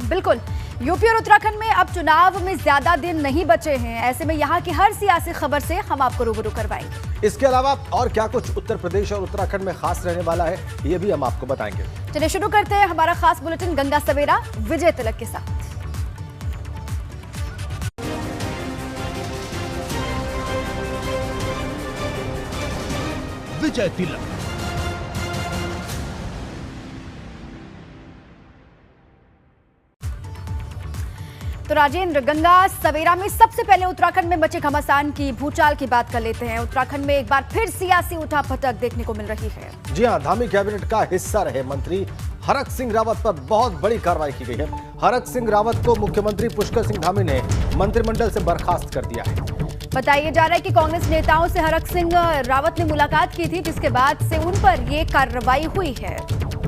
बिल्कुल। यूपी और उत्तराखंड में अब चुनाव में ज्यादा दिन नहीं बचे हैं। ऐसे में यहाँ की हर सियासी खबर से हम आपको रूबरू करवाएंगे। इसके अलावा और क्या कुछ उत्तर प्रदेश और उत्तराखंड में खास रहने वाला है, ये भी हम आपको बताएंगे। चलिए शुरू करते हैं हमारा खास बुलेटिन गंगा सवेरा विजय तिलक के साथ। विजय तिलक। तो राजेंद्र, गंगा सवेरा में सबसे पहले उत्तराखंड में मचे घमासान की भूचाल की बात कर लेते हैं। उत्तराखंड में एक बार फिर सियासी उठापटक देखने को मिल रही है। जी हां, धामी कैबिनेट का हिस्सा रहे मंत्री हरक सिंह रावत पर बहुत बड़ी कार्रवाई की गई है। हरक सिंह रावत को मुख्यमंत्री पुष्कर सिंह धामी ने मंत्रिमंडल से बर्खास्त कर दिया है। बताया जा रहा है कि कांग्रेस नेताओं से हरक सिंह रावत ने मुलाकात की थी, जिसके बाद से उन पर यह कार्रवाई हुई है।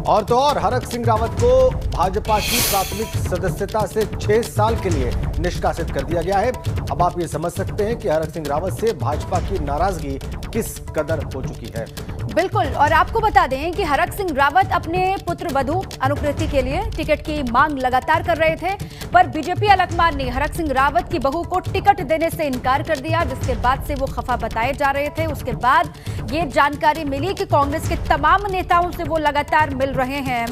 और तो और हरक सिंह रावत को भाजपा की प्राथमिक सदस्यता से 6 साल के लिए निष्कासित कर दिया गया है। अब आप ये समझ सकते हैं कि हरक सिंह रावत से भाजपा की नाराजगी किस कदर हो चुकी है। बिल्कुल, और आपको बता दें कि हरक सिंह रावत अपने पुत्र वधू अनुकृति के लिए टिकट की मांग लगातार कर रहे थे, पर बीजेपी अलकमान ने हरक सिंह रावत की बहू को टिकट देने से इनकार कर दिया, जिसके बाद से वो खफा बताए जा रहे थे। उसके बाद ये जानकारी मिली कि कांग्रेस के तमाम नेताओं से वो लगातार मिल रहे हैं,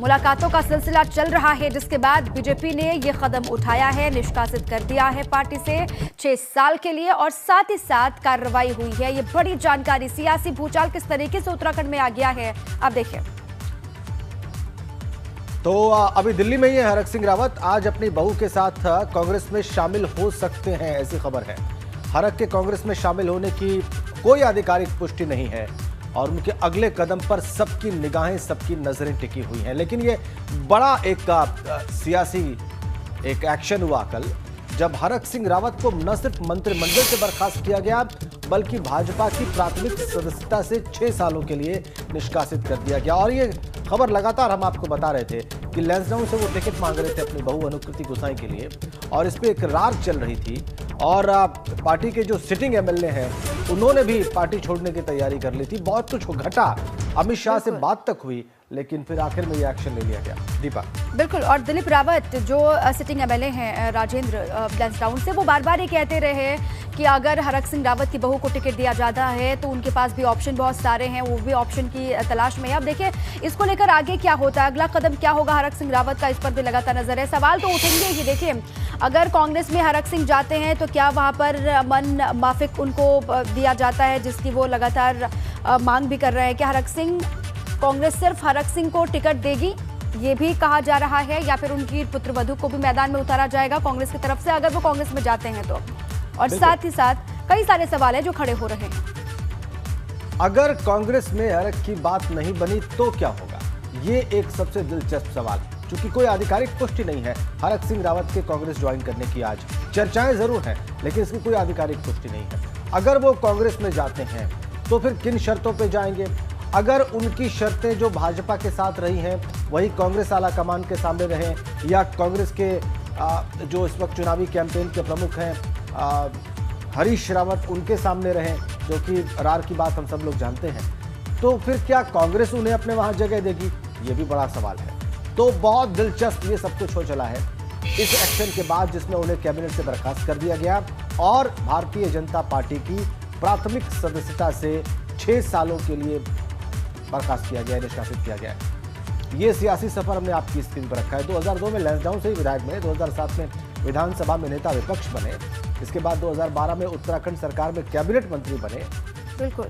मुलाकातों का सिलसिला चल रहा है, जिसके बाद बीजेपी ने ये कदम उठाया है, निष्कासित कर दिया है पार्टी से 6 साल के लिए, और साथ ही साथ कार्रवाई हुई है। ये बड़ी जानकारी, सियासी भूचाल किस तरीके से उत्तराखंड में आ गया है, आप देखिए। तो अभी दिल्ली में ही है हरक सिंह रावत, आज अपनी बहू के साथ कांग्रेस में शामिल हो सकते हैं, ऐसी खबर है। हरक के कांग्रेस में शामिल होने की कोई आधिकारिक पुष्टि नहीं है और उनके अगले कदम पर सबकी निगाहें, सबकी नजरें टिकी हुई हैं। लेकिन ये बड़ा एक सियासी एक एक्शन हुआ कल, जब हरक सिंह रावत को न सिर्फ मंत्रिमंडल से बर्खास्त किया गया, बल्कि भाजपा की प्राथमिक सदस्यता से 6 सालों के लिए निष्कासित कर दिया गया। और ये खबर लगातार हम आपको बता रहे थे कि लैंसडाउन से वो टिकट मांग रहे थे अपनी बहू अनुकृति गोसाई के लिए, और इस पे एक रार चल रही थी। और पार्टी के जो सिटिंग एमएलए हैं, उन्होंने भी पार्टी छोड़ने की तैयारी कर ली थी। बहुत कुछ घटा, अमित शाह से बात तक हुई, लेकिन फिर आखिर में ये एक्शन ले लिया गया। दीपा। बिल्कुल, और दिलीप रावत जो सिटिंग एमएलए हैं राजेंद्र लैंसडाउन से, वो बार बार ये कहते रहे कि अगर हरक सिंह रावत की बहू को टिकट दिया जाता है तो उनके पास भी ऑप्शन बहुत सारे हैं, वो भी ऑप्शन की तलाश में है। अब देखिए इसको लेकर आगे क्या होता है, अगला कदम क्या होगा हरक सिंह रावत का, इस पर भी लगातार नजर है। सवाल तो उठेंगे ही। देखिए, अगर कांग्रेस में हरक सिंह जाते हैं तो क्या वहां पर मन माफिक उनको दिया जाता है, जिसकी वो लगातार मांग भी कर रहे हैं। क्या हरक सिंह, कांग्रेस सिर्फ हरक सिंह को टिकट देगी, ये भी कहा जा रहा है, या फिर उनकी पुत्रवधू को भी मैदान में उतारा जाएगा कांग्रेस की तरफ से, अगर वो कांग्रेस में जाते हैं तो। और साथ ही साथ कई सारे सवाल हैं जो खड़े हो रहे हैं। अगर कांग्रेस में हरक की बात नहीं बनी तो क्या होगा, ये एक सबसे दिलचस्प सवाल। चूंकि कोई आधिकारिक पुष्टि नहीं है हरक सिंह रावत के कांग्रेस ज्वाइन करने की, आज चर्चाएं जरूर हैं, लेकिन इसकी कोई आधिकारिक पुष्टि नहीं है। अगर वो कांग्रेस में जाते हैं तो फिर किन शर्तों पे जाएंगे? अगर उनकी शर्तें जो भाजपा के साथ रही हैं वही कांग्रेस आला कमान के सामने रहें, या कांग्रेस के जो इस वक्त चुनावी कैंपेन के प्रमुख हैं हरीश रावत, उनके सामने रहें, जो कि रार की बात हम सब लोग जानते हैं, तो फिर क्या कांग्रेस उन्हें अपने वहां जगह देगी? ये भी बड़ा सवाल है। तो बहुत दिलचस्प ये सब कुछ हो चला है इस एक्शन के बाद, जिसमें उन्हें कैबिनेट से बर्खास्त कर दिया गया और भारतीय जनता पार्टी की प्राथमिक सदस्यता से 6 सालों के लिए बर्खास्त किया गया, निष्कासित किया गया। ये सियासी सफर हमने आपकी स्क्रीन पर रखा है। 2002 में लैंसडाउन से ही विधायक बने, 2007 में विधानसभा में नेता विपक्ष बने, इसके बाद 2012 में उत्तराखंड सरकार में कैबिनेट मंत्री बने। बिल्कुल,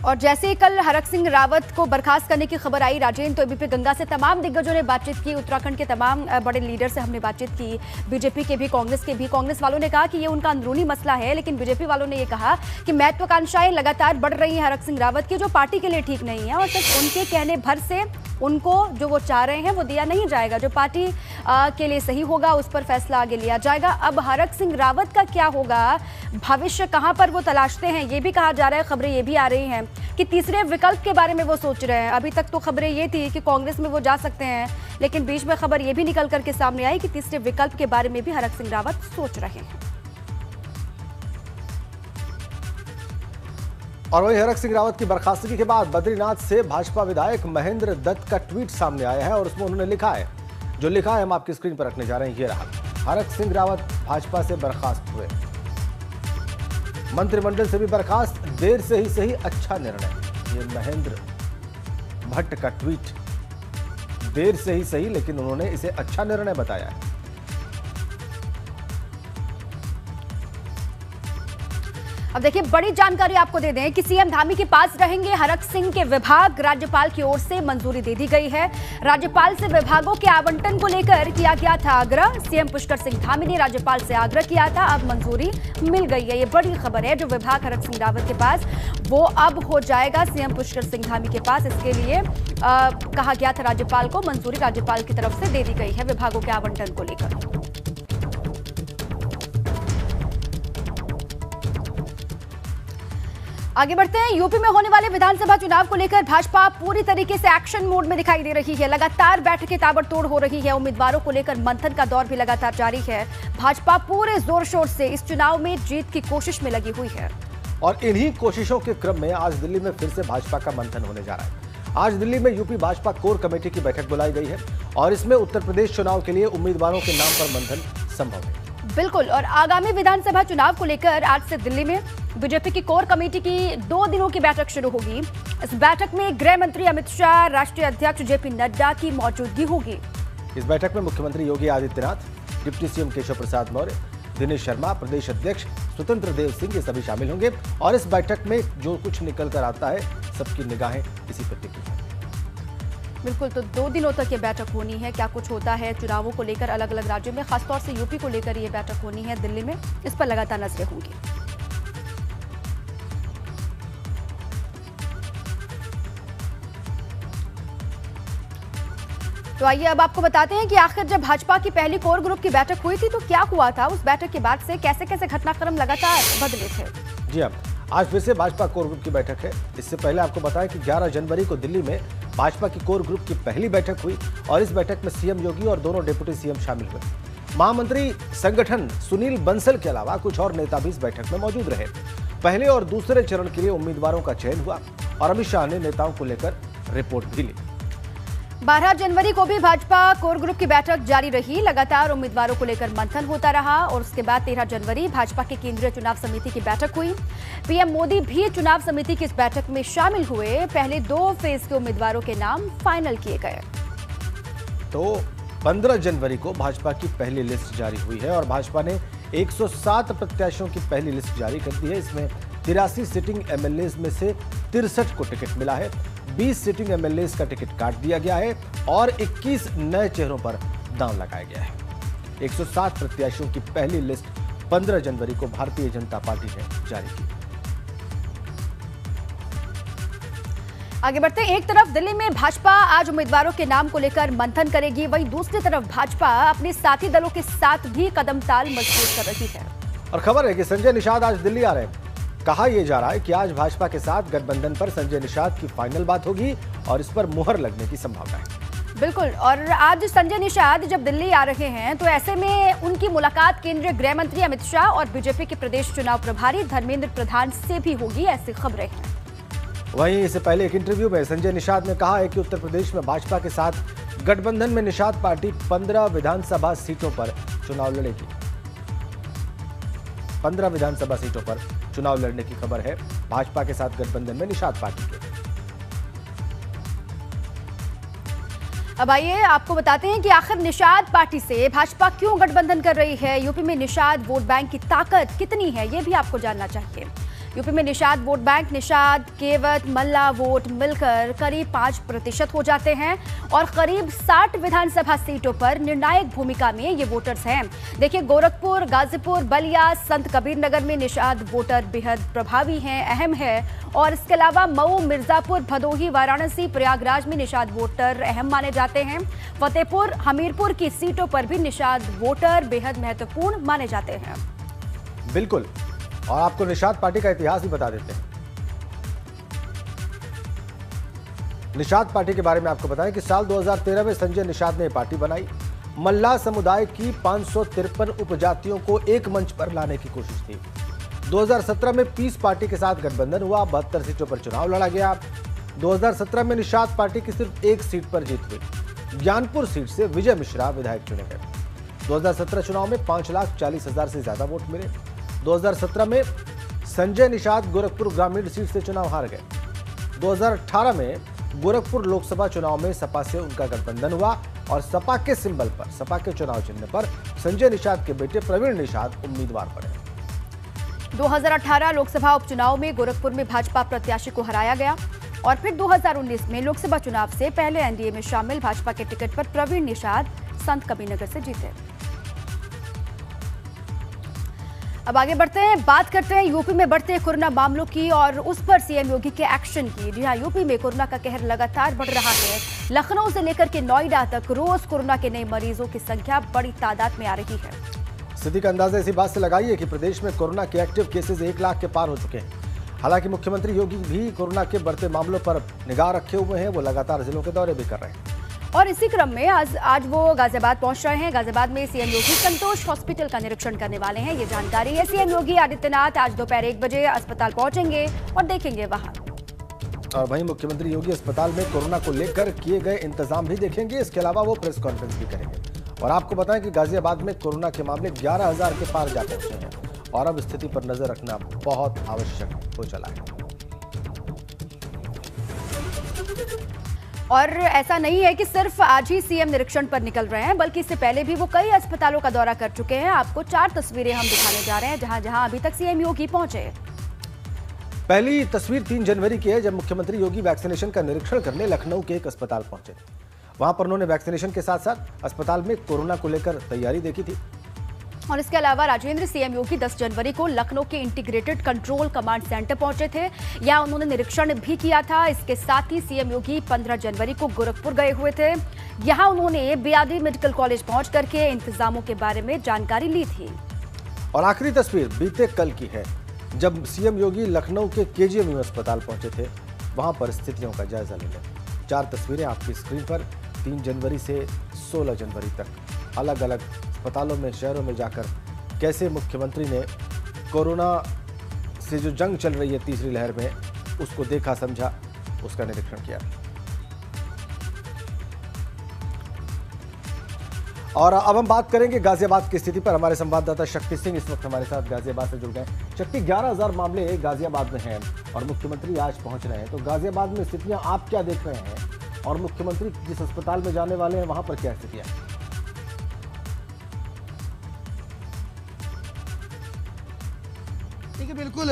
और जैसे ही कल हरक सिंह रावत को बर्खास्त करने की खबर आई राजेंद्र, तो एबीपी गंगा से तमाम दिग्गजों ने बातचीत की, उत्तराखंड के तमाम बड़े लीडर से हमने बातचीत की, बीजेपी के भी, कांग्रेस के भी। कांग्रेस वालों ने कहा कि ये उनका अंदरूनी मसला है, लेकिन बीजेपी वालों ने ये कहा कि महत्वाकांक्षाएं लगातार बढ़ रही हैं हरक सिंह रावत की, जो पार्टी के लिए ठीक नहीं है, और सिर्फ उनके कहने भर से उनको जो वो चाह रहे हैं वो दिया नहीं जाएगा। जो पार्टी के लिए सही होगा उस पर फैसला आगे लिया जाएगा। अब हरक सिंह रावत का क्या होगा, भविष्य कहां पर वो तलाशते हैं, ये भी कहा जा रहा है। खबरें ये भी आ रही हैं कि तीसरे विकल्प के बारे में वो सोच रहे हैं। अभी तक तो खबरें ये थी कि कांग्रेस में वो जा सकते हैं, लेकिन बीच में खबर ये भी निकल करके सामने आई कि तीसरे विकल्प के बारे में भी हरक सिंह रावत सोच रहे हैं। और वही हरक सिंह रावत की बर्खास्तगी के बाद बद्रीनाथ से भाजपा विधायक महेंद्र दत्त का ट्वीट सामने आया है और उसमें उन्होंने लिखा है, जो लिखा है हम आपकी स्क्रीन पर रखने जा रहे हैं। ये रहा, हरक सिंह रावत भाजपा से बर्खास्त हुए, मंत्रिमंडल से भी बर्खास्त, देर से ही सही अच्छा निर्णय। ये महेंद्र भट्ट का ट्वीट, देर से ही सही लेकिन उन्होंने इसे अच्छा निर्णय बताया है। अब देखिए, बड़ी जानकारी आपको दे दें कि सीएम धामी के पास रहेंगे हरक सिंह के विभाग। राज्यपाल की ओर से मंजूरी दे दी गई है। राज्यपाल से विभागों के आवंटन को लेकर किया गया था आग्रह। सीएम पुष्कर सिंह धामी ने राज्यपाल से आग्रह किया था, अब मंजूरी मिल गई है। ये बड़ी खबर है। जो विभाग हरक सिंह रावत के पास, वो अब हो जाएगा सीएम पुष्कर सिंह धामी के पास। इसके लिए कहा गया था राज्यपाल को, मंजूरी राज्यपाल की तरफ से दे दी गई है विभागों के आवंटन को लेकर। आगे बढ़ते हैं। यूपी में होने वाले विधानसभा चुनाव को लेकर भाजपा पूरी तरीके से एक्शन मोड में दिखाई दे रही है। लगातार बैठकें ताबड़तोड़ हो रही है। उम्मीदवारों को लेकर मंथन का दौर भी लगातार जारी है। भाजपा पूरे जोर शोर से इस चुनाव में जीत की कोशिश में लगी हुई है। और इन्हीं कोशिशों के क्रम में आज दिल्ली में फिर से भाजपा का मंथन होने जा रहा है। आज दिल्ली में यूपी भाजपा कोर कमेटी की बैठक बुलाई गई है और इसमें उत्तर प्रदेश चुनाव के लिए उम्मीदवारों के नाम पर मंथन संभव है। बिल्कुल, और आगामी विधानसभा चुनाव को लेकर आज से दिल्ली में बीजेपी की कोर कमेटी की 2 दिनों की बैठक शुरू होगी। इस बैठक में गृह मंत्री अमित शाह, राष्ट्रीय अध्यक्ष जेपी नड्डा की मौजूदगी होगी। इस बैठक में मुख्यमंत्री योगी आदित्यनाथ, डिप्टी सीएम केशव प्रसाद मौर्य, दिनेश शर्मा, प्रदेश अध्यक्ष स्वतंत्र देव सिंह, ये सभी शामिल होंगे। और इस बैठक में जो कुछ निकल कर आता है, सबकी निगाहें इसी पर टिकी हैं। बिल्कुल, तो 2 दिनों तक ये बैठक होनी है। क्या कुछ होता है चुनावों को लेकर अलग अलग राज्यों में, खासतौर से यूपी को लेकर ये बैठक होनी है दिल्ली में, इस पर लगातार नजरें होंगी। तो आइए अब आपको बताते हैं कि आखिर जब भाजपा की पहली कोर ग्रुप की बैठक हुई थी तो क्या हुआ था। उस बैठक के बाद से कैसे कैसे घटनाक्रम लगातार बदले थे। जी हाँ, आज फिर से भाजपा कोर ग्रुप की बैठक है। इससे पहले आपको बताया कि 11 जनवरी को दिल्ली में भाजपा की कोर ग्रुप की पहली बैठक हुई और इस बैठक में सीएम योगी और दोनों डिप्टी सीएम शामिल हुए। महामंत्री संगठन सुनील बंसल के अलावा कुछ और नेता भी इस बैठक में मौजूद रहे। पहले और दूसरे चरण के लिए उम्मीदवारों का चयन हुआ और अमित शाह ने नेताओं को लेकर रिपोर्ट भी ली। 12 जनवरी को भी भाजपा कोर ग्रुप की बैठक जारी रही। लगातार उम्मीदवारों को लेकर मंथन होता रहा और उसके बाद 13 जनवरी भाजपा की केंद्रीय चुनाव समिति की बैठक हुई। पीएम मोदी भी चुनाव समिति की इस बैठक में शामिल हुए। पहले 2 फेज के उम्मीदवारों के नाम फाइनल किए गए। तो 15 जनवरी को भाजपा की पहली लिस्ट जारी हुई है और भाजपा ने 107 प्रत्याशियों की पहली लिस्ट जारी कर दी है। इसमें 83 सिटिंग एमएलए में से 63 को टिकट मिला है। 20 सिटिंग एमएलए का टिकट काट दिया गया है और 21 नए चेहरों पर दांव लगाया गया है। 107 प्रत्याशियों की पहली लिस्ट 15 जनवरी को भारतीय जनता पार्टी ने जारी की। आगे बढ़ते हैं। एक तरफ दिल्ली में भाजपा आज उम्मीदवारों के नाम को लेकर मंथन करेगी, वहीं दूसरी तरफ भाजपा अपने साथी दलों के साथ भी कदम ताल मजबूत कर रही है। और खबर है कि संजय निषाद आज दिल्ली आ रहे हैं। कहा यह जा रहा है कि आज भाजपा के साथ गठबंधन पर संजय निषाद की फाइनल बात होगी और इस पर मुहर लगने की संभावना है। बिल्कुल, और आज संजय निषाद जब दिल्ली आ रहे हैं तो ऐसे में उनकी मुलाकात केंद्रीय गृह मंत्री अमित शाह और बीजेपी के प्रदेश चुनाव प्रभारी धर्मेंद्र प्रधान से भी होगी, ऐसी खबरें हैं। वहीं इससे पहले एक इंटरव्यू में संजय निषाद ने कहा है कि उत्तर प्रदेश में भाजपा के साथ गठबंधन में निषाद पार्टी 15 विधानसभा सीटों पर चुनाव लड़ेगी। 15 विधानसभा सीटों पर चुनाव लड़ने की खबर है भाजपा के साथ गठबंधन में निषाद पार्टी के। अब आइए आपको बताते हैं कि आखिर निषाद पार्टी से भाजपा क्यों गठबंधन कर रही है। यूपी में निषाद वोट बैंक की ताकत कितनी है, ये भी आपको जानना चाहिए। यूपी में निषाद वोट बैंक, निषाद, केवट, मल्ला वोट मिलकर करीब 5% हो जाते हैं और करीब 60 विधानसभा सीटों पर निर्णायक भूमिका में ये वोटर्स हैं। देखिए, गोरखपुर, गाजीपुर, बलिया, संत कबीर नगर में निषाद वोटर बेहद प्रभावी हैं, अहम है। और इसके अलावा मऊ, मिर्जापुर, भदोही, वाराणसी, प्रयागराज में निषाद वोटर अहम माने जाते हैं। फतेहपुर, हमीरपुर की सीटों पर भी निषाद वोटर बेहद महत्वपूर्ण माने जाते हैं। बिल्कुल, और आपको निषाद पार्टी का इतिहास भी बता देते हैं। निषाद पार्टी के बारे में आपको बताएं कि साल 2013 में संजय निषाद ने पार्टी बनाई। मल्ला समुदाय की 553 उपजातियों को एक मंच पर लाने की कोशिश थी। 2017 में पीस पार्टी के साथ गठबंधन हुआ, 72 सीटों पर चुनाव लड़ा गया। 2017 में निषाद पार्टी की सिर्फ 1 सीट पर जीत हुई। ज्ञानपुर सीट से विजय मिश्रा विधायक चुने गए। 2017 चुनाव में 5,40,000 से ज्यादा वोट मिले। 2017 में संजय निषाद गोरखपुर ग्रामीण सीट से चुनाव हार गए। 2018 में गोरखपुर लोकसभा चुनाव में सपा से उनका गठबंधन हुआ और सपा के सिंबल पर, सपा के चुनाव चिन्ह पर संजय निषाद के बेटे प्रवीण निषाद उम्मीदवार बने। 2018 लोकसभा उपचुनाव में गोरखपुर में भाजपा प्रत्याशी को हराया गया और फिर 2019 में लोकसभा चुनाव से पहले एनडीए में शामिल भाजपा के टिकट पर प्रवीण निषाद संत कबीरनगर से जीते। अब आगे बढ़ते हैं, बात करते हैं यूपी में बढ़ते कोरोना मामलों की और उस पर सीएम योगी के एक्शन की। जी हां, यूपी में कोरोना का कहर लगातार बढ़ रहा है। लखनऊ से लेकर के नोएडा तक रोज कोरोना के नए मरीजों की संख्या बड़ी तादाद में आ रही है। स्थिति का अंदाजा इसी बात से लगाइए कि प्रदेश में कोरोना के एक्टिव केसेस 1 लाख के पार हो चुके हैं। हालांकि मुख्यमंत्री योगी भी कोरोना के बढ़ते मामलों पर निगाह रखे हुए हैं। वो लगातार जिलों के दौरे भी कर रहे हैं और इसी क्रम में आज वो गाजियाबाद पहुंच रहे हैं। गाजियाबाद में सीएम योगी संतोष हॉस्पिटल का निरीक्षण करने वाले हैं, ये जानकारी है। सीएम योगी आदित्यनाथ आज दोपहर 1 बजे अस्पताल पहुंचेंगे और देखेंगे वहां। और वहीं मुख्यमंत्री योगी अस्पताल में कोरोना को लेकर किए गए इंतजाम भी देखेंगे। इसके अलावा वो प्रेस कॉन्फ्रेंस भी करेंगे। और आपको बताएं कि गाजियाबाद में कोरोना के मामले 11,000 के पार जा पहुंचे हैं और अब स्थिति पर नजर रखना बहुत आवश्यक हो चला है। और ऐसा नहीं है कि सिर्फ आज ही सीएम निरीक्षण पर निकल रहे हैं, बल्कि इससे पहले भी वो कई अस्पतालों का दौरा कर चुके हैं। आपको 4 तस्वीरें हम दिखाने जा रहे हैं जहां जहां अभी तक सीएम योगी पहुंचे। पहली तस्वीर 3 जनवरी की है, जब मुख्यमंत्री योगी वैक्सीनेशन का निरीक्षण करने लखनऊ के एक अस्पताल पहुंचे। वहां पर उन्होंने वैक्सीनेशन के साथ साथ अस्पताल में कोरोना को लेकर तैयारी देखी थी। और इसके अलावा राजेंद्र, सीएम योगी 10 जनवरी को लखनऊ के इंटीग्रेटेड कंट्रोल कमांड सेंटर पहुंचे थे। यहां उन्होंने निरीक्षण भी किया था। इसके साथ ही सीएम योगी 15 जनवरी को गोरखपुर गए हुए थे। यहां उन्होंने बीआरडी मेडिकल कॉलेज पहुंच करके इंतजामों के बारे में जानकारी ली थी। और आखिरी तस्वीर बीते कल की है, जब सीएम योगी लखनऊ के केजीएमयू अस्पताल पहुंचे थे। वहां पर स्थितियों का जायजा लेने 4 तस्वीरें आपकी स्क्रीन पर। 3 जनवरी से 16 जनवरी तक अलग अलग अस्पतालों में, शहरों में जाकर कैसे मुख्यमंत्री ने कोरोना से जो जंग चल रही है तीसरी लहर में, उसको देखा, समझा, उसका निरीक्षण किया। और अब हम बात करेंगे गाजियाबाद की स्थिति पर। हमारे संवाददाता शक्ति सिंह इस वक्त हमारे साथ गाजियाबाद से जुड़ गए। शक्ति, 11,000 मामले गाजियाबाद में हैं और मुख्यमंत्री आज पहुंच रहे हैं, तो गाजियाबाद में स्थितियां आप क्या देख रहे हैं और मुख्यमंत्री जिस अस्पताल में जाने वाले हैं वहां पर क्या स्थितियां? देखिए, बिल्कुल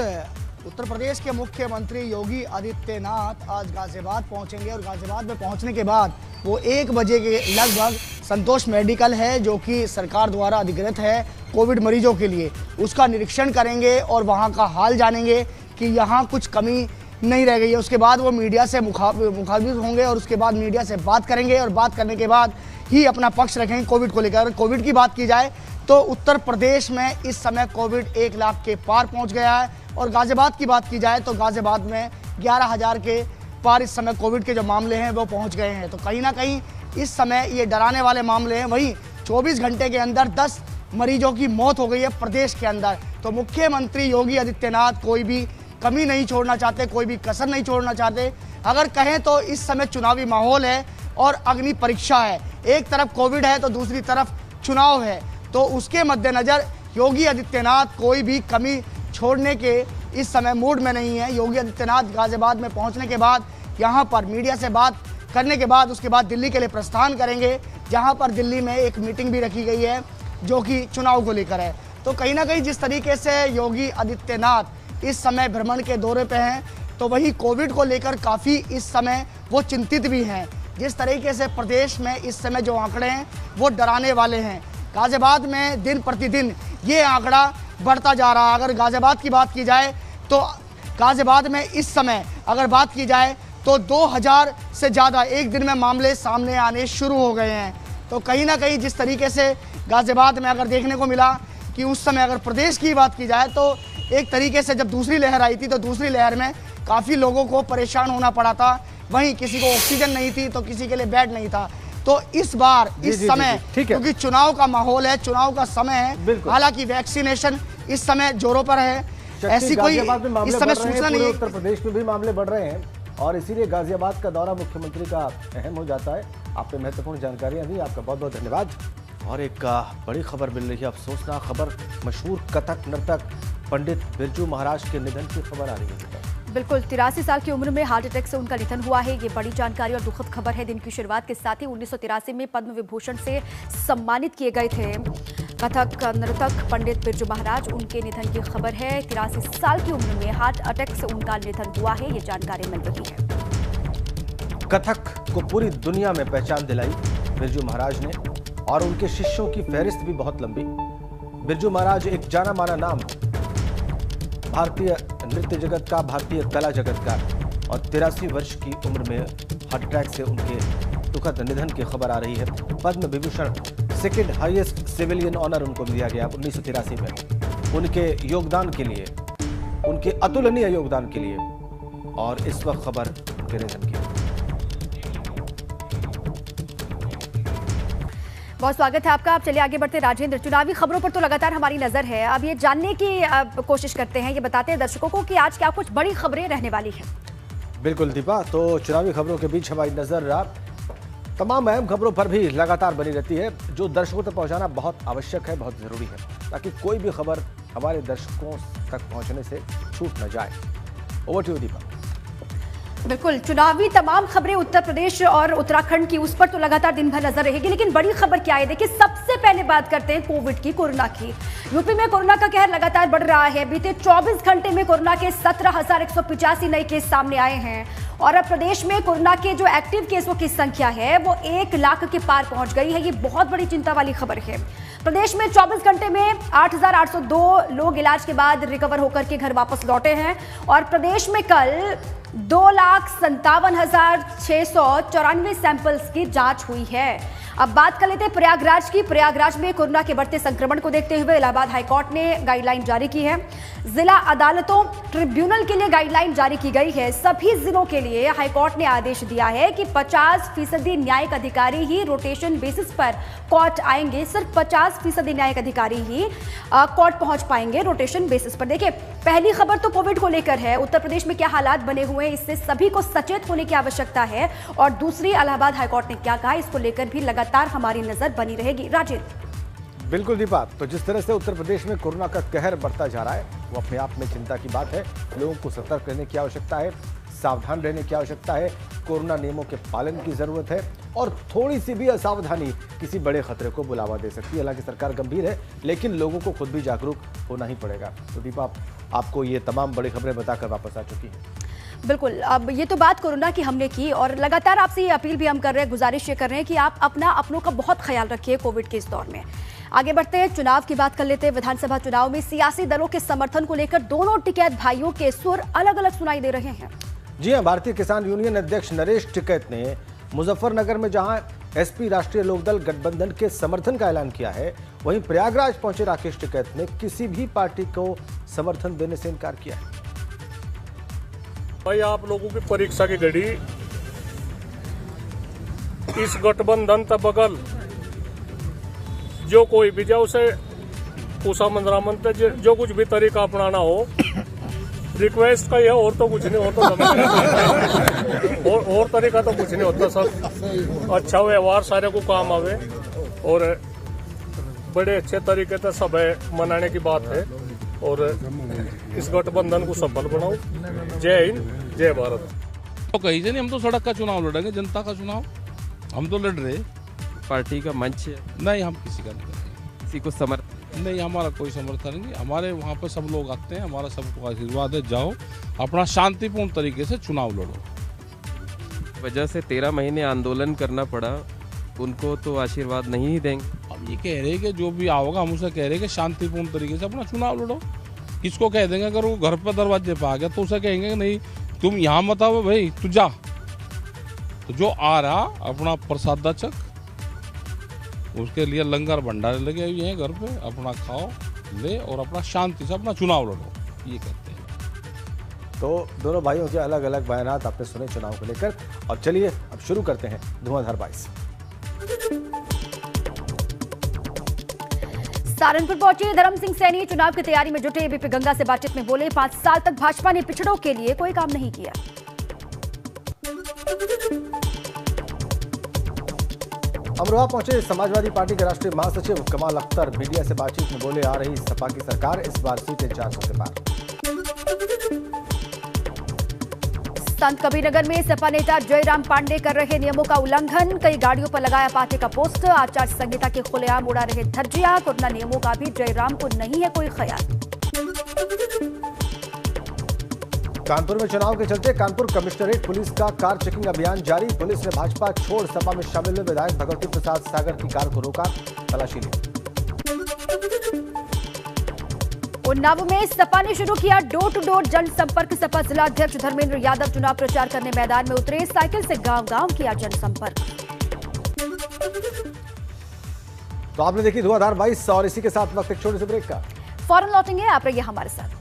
उत्तर प्रदेश के मुख्यमंत्री योगी आदित्यनाथ आज गाजियाबाद पहुंचेंगे और गाजियाबाद में पहुंचने के बाद वो 1 बजे के लगभग संतोष मेडिकल है, जो कि सरकार द्वारा अधिकृत है कोविड मरीजों के लिए, उसका निरीक्षण करेंगे और वहां का हाल जानेंगे कि यहाँ कुछ कमी नहीं रह गई है। उसके बाद वो मीडिया से मुखातिब होंगे और उसके बाद मीडिया से बात करेंगे और बात करने के बाद ही अपना पक्ष रखेंगे कोविड को लेकर। कोविड की बात की जाए तो उत्तर प्रदेश में इस समय कोविड 1 लाख के पार पहुंच गया है और गाजियाबाद की बात की जाए तो गाजियाबाद में 11,000 के पार इस समय कोविड के जो मामले हैं वो पहुंच गए हैं। तो कहीं ना कहीं इस समय ये डराने वाले मामले हैं। वहीं 24 घंटे के अंदर 10 मरीजों की मौत हो गई है प्रदेश के अंदर। तो मुख्यमंत्री योगी आदित्यनाथ कोई भी कमी नहीं छोड़ना चाहते, कोई भी कसर नहीं छोड़ना चाहते। अगर कहें तो इस समय चुनावी माहौल है और अग्नि परीक्षा है। एक तरफ कोविड है तो दूसरी तरफ चुनाव है, तो उसके मद्देनजर योगी आदित्यनाथ कोई भी कमी छोड़ने के इस समय मूड में नहीं है। योगी आदित्यनाथ गाजियाबाद में पहुंचने के बाद यहां पर मीडिया से बात करने के बाद उसके बाद दिल्ली के लिए प्रस्थान करेंगे, जहां पर दिल्ली में एक मीटिंग भी रखी गई है जो कि चुनाव को लेकर है। तो कहीं ना कहीं जिस तरीके से योगी आदित्यनाथ इस समय भ्रमण के दौरे पे हैं, तो वही कोविड को लेकर काफ़ी इस समय वो चिंतित भी हैं। जिस तरीके से प्रदेश में इस समय जो आंकड़े हैं वो डराने वाले हैं। गाजियाबाद में दिन प्रतिदिन ये आंकड़ा बढ़ता जा रहा है। अगर गाजियाबाद की बात की जाए तो गाजियाबाद में इस समय अगर बात की जाए तो 2000 से ज़्यादा एक दिन में मामले सामने आने शुरू हो गए हैं। तो कहीं ना कहीं जिस तरीके से गाजियाबाद में अगर देखने को मिला कि उस समय अगर प्रदेश की बात की जाए तो एक तरीके से जब दूसरी लहर आई थी तो दूसरी लहर में काफ़ी लोगों को परेशान होना पड़ा था। वहीं किसी को ऑक्सीजन नहीं थी तो किसी के लिए बेड नहीं था। तो इस बार इस समय क्योंकि चुनाव का माहौल है, चुनाव का समय है, हालांकि वैक्सीनेशन इस समय जोरों पर है, ऐसी कोई इस समय सूचना नहीं है। उत्तर प्रदेश में भी मामले बढ़ रहे हैं, और इसीलिए गाजियाबाद का दौरा मुख्यमंत्री का अहम हो जाता है। आपने महत्वपूर्ण जानकारियां दी, आपका बहुत बहुत धन्यवाद। और एक बड़ी खबर मिल रही है, अफसोसनाक खबर। मशहूर कथक नर्तक पंडित बिरजू महाराज के निधन की खबर आ रही है। बिल्कुल, 83 साल की उम्र में हार्ट अटैक से उनका निधन हुआ है। ये बड़ी जानकारी और दुखद खबर है। दिन की शुरुआत के साथ ही 1983 में पद्म विभूषण से सम्मानित किए गए थे कथक नर्तक पंडित बिरजू महाराज। उनके निधन की खबर है। 83 साल की उम्र में हार्ट अटैक से उनका निधन हुआ है, ये जानकारी मिल रही है। कथक को पूरी दुनिया में पहचान दिलाई बिरजू महाराज ने, और उनके शिष्यों की फहरिस्त भी बहुत लंबी। बिरजू महाराज एक जाना माना नाम, भारतीय नृत्य जगत का, भारतीय कला जगत का, और 83 वर्ष की उम्र में हार्ट अटैक से उनके दुखद निधन की खबर आ रही है। Padma Vibhushan second highest civilian honour उनको दिया गया 1983 में, उनके योगदान के लिए, उनके अतुलनीय योगदान के लिए। और इस वक्त खबर उनके निधन की। बहुत स्वागत है आपका। आप चलिए आगे बढ़ते। राजेंद्र, चुनावी खबरों पर तो लगातार हमारी नजर है। अब ये जानने की कोशिश करते हैं, ये बताते हैं दर्शकों को कि आज क्या कुछ बड़ी खबरें रहने वाली हैं। बिल्कुल दीपा, तो चुनावी खबरों के बीच हमारी नजर तमाम अहम खबरों पर भी लगातार बनी रहती है, जो दर्शकों तक पहुंचाना बहुत आवश्यक है, बहुत जरूरी है, ताकि कोई भी खबर हमारे दर्शकों तक पहुंचने से छूट न जाए। Over to you Deepa. बिल्कुल, चुनावी तमाम खबरें उत्तर प्रदेश और उत्तराखंड की, उस पर तो लगातार दिन भर नजर रहेगी। लेकिन बड़ी खबर क्या है, देखिए सबसे पहले बात करते हैं कोविड की, कोरोना की। यूपी में कोरोना का कहर लगातार बढ़ रहा है। बीते 24 घंटे में कोरोना के 17,185 नए केस सामने आए हैं, और अब प्रदेश में कोरोना के जो एक्टिव केसों की संख्या है वो 1 लाख के पार पहुंच गई है। ये बहुत बड़ी चिंता वाली खबर है। प्रदेश में 24 घंटे में 8,802 लोग इलाज के बाद रिकवर होकर के घर वापस लौटे हैं, और प्रदेश में कल 2,57,694 सैंपल्स की जांच हुई है। अब बात कर लेते हैं प्रयागराज की। प्रयागराज में कोरोना के बढ़ते संक्रमण को देखते हुए इलाहाबाद हाईकोर्ट ने गाइडलाइन जारी की है। जिला अदालतों, ट्रिब्यूनल के लिए गाइडलाइन जारी की गई है। सभी जिलों के लिए हाईकोर्ट ने आदेश दिया है कि 50% न्यायिक अधिकारी ही रोटेशन बेसिस पर कोर्ट आएंगे। सिर्फ 50% न्यायिक अधिकारी ही कोर्ट पहुंच पाएंगे रोटेशन बेसिस पर। देखिए, पहली खबर तो कोविड को लेकर है। उत्तर प्रदेश में क्या हालात बने हुए हैं, इससे सभी को सचेत होने की आवश्यकता है। और दूसरी, इलाहाबाद हाईकोर्ट ने क्या कहा, इसको लेकर भी लगातार हमारी नजर बनी रहेगी। राजेंद्र। बिल्कुल दीपा, तो जिस तरह से उत्तर प्रदेश में कोरोना का कहर बढ़ता जा रहा है, वो अपने आप में चिंता की बात है। लोगों को सतर्क रहने की आवश्यकता है, सावधान रहने की आवश्यकता है, कोरोना नियमों के पालन की जरूरत है, और थोड़ी सी भी असावधानी किसी बड़े खतरे को बुलावा दे सकती है। हालांकि सरकार गंभीर है, लेकिन लोगों को खुद भी जागरूक होना ही पड़ेगा। तो दीपा, आपको ये तमाम बड़ी खबरें बताकर वापस आ चुकी हैं। बिल्कुल, अब ये तो बात कोरोना की हमने की, और लगातार आपसे ये अपील भी हम कर रहे हैं, गुजारिश ये कर रहे हैं कि आप अपनों का बहुत ख्याल रखिए कोविड के इस दौर में। आगे बढ़ते हैं, चुनाव की बात कर लेते हैं। विधानसभा चुनाव में सियासी दलों के समर्थन को लेकर दोनों टिकैत भाइयों के सुर अलग अलग सुनाई दे रहे हैं। जी हां, भारतीय किसान यूनियन अध्यक्ष नरेश टिकैत ने मुजफ्फरनगर में जहां एसपी राष्ट्रीय लोकदल गठबंधन के समर्थन का ऐलान किया है, वहीं प्रयागराज पहुंचे राकेश टिकैत ने किसी भी पार्टी को समर्थन देने से इनकार किया है। भाई, आप लोगों की परीक्षा की घड़ी इस गठबंधन तक बगल जो कोई भी जाओ उसे उषा मंदरामन जो कुछ भी तरीका अपनाना हो, रिक्वेस्ट का यह, और तो कुछ नहीं होता। और तरीका तो कुछ नहीं होता। सब अच्छा व्यवहार सारे को काम आवे, और बड़े अच्छे तरीके से सब मनाने की बात है, और इस गठबंधन को सफल बनाओ। जय हिंद, जय भारत। तो कहीं से नहीं, हम तो सड़क का चुनाव लड़ेंगे, जनता का चुनाव हम तो लड़ रहे। पार्टी का मंच नहीं, हम किसी का नहीं करेंगे, किसी को समर्थन नहीं, हमारा कोई समर्थन नहीं। हमारे वहाँ पर सब लोग आते हैं, हमारा सबको आशीर्वाद है। जाओ अपना शांतिपूर्ण तरीके से चुनाव लड़ो। वजह से 13 महीने आंदोलन करना पड़ा, उनको तो आशीर्वाद नहीं ही देंगे। अब ये कह रहे कि जो भी आओगा, हम उसे कह रहे कि शांतिपूर्ण तरीके से अपना चुनाव लड़ो। किसको कह देंगे अगर वो घर पर दरवाजे पर आ गया तो उसे कहेंगे कि नहीं तुम यहाँ मत आओ भाई, तू जा। तो जो आ रहा अपना प्रसादाचक, उसके लिए लंगर भंडारे लगे हुए हैं घर पे, अपना खाओ ले और अपना शांति से अपना चुनाव लड़ो, ये कहते हैं। तो दोनों भाइयों के अलग अलग बयानात आपने सुने चुनाव को लेकर। और चलिए अब शुरू करते हैं धुआंधार 22। सहारनपुर पहुंचे धर्म सिंह सैनी चुनाव की तैयारी में जुटे। एबीपी गंगा से बातचीत में बोले, 5 साल तक भाजपा ने पिछड़ों के लिए कोई काम नहीं किया। अमरोहा पहुंचे समाजवादी पार्टी के राष्ट्रीय महासचिव कमाल अख्तर। मीडिया से बातचीत में बोले, आ रही सपा की सरकार, इस बार सीटें 400 के पार। संत कबीरनगर में सपा नेता जयराम पांडे कर रहे नियमों का उल्लंघन। कई गाड़ियों पर लगाया पार्टी का पोस्टर। आचार संहिता के खुलेआम उड़ा रहे धज्जियां। कोरोना नियमों का भी जयराम को नहीं है कोई ख्याल। कानपुर में चुनाव के चलते कानपुर कमिश्नरेट पुलिस का कार चेकिंग अभियान जारी। पुलिस ने भाजपा छोड़ सपा में शामिल विधायक भगवती प्रसाद सागर की कार को रोका, तलाशी ली। उन्नाव में सपा ने शुरू किया डोर टू डोर जनसंपर्क। सपा जिला अध्यक्ष धर्मेंद्र यादव चुनाव प्रचार करने मैदान में उतरे। साइकिल से गांव-गांव किया जनसंपर्क। तो आपने देखी धुआंधार 22 और इसी के साथ वक्त एक छोटे से ब्रेक का। फौरन लौटेंगे, आप रहिए हमारे साथ।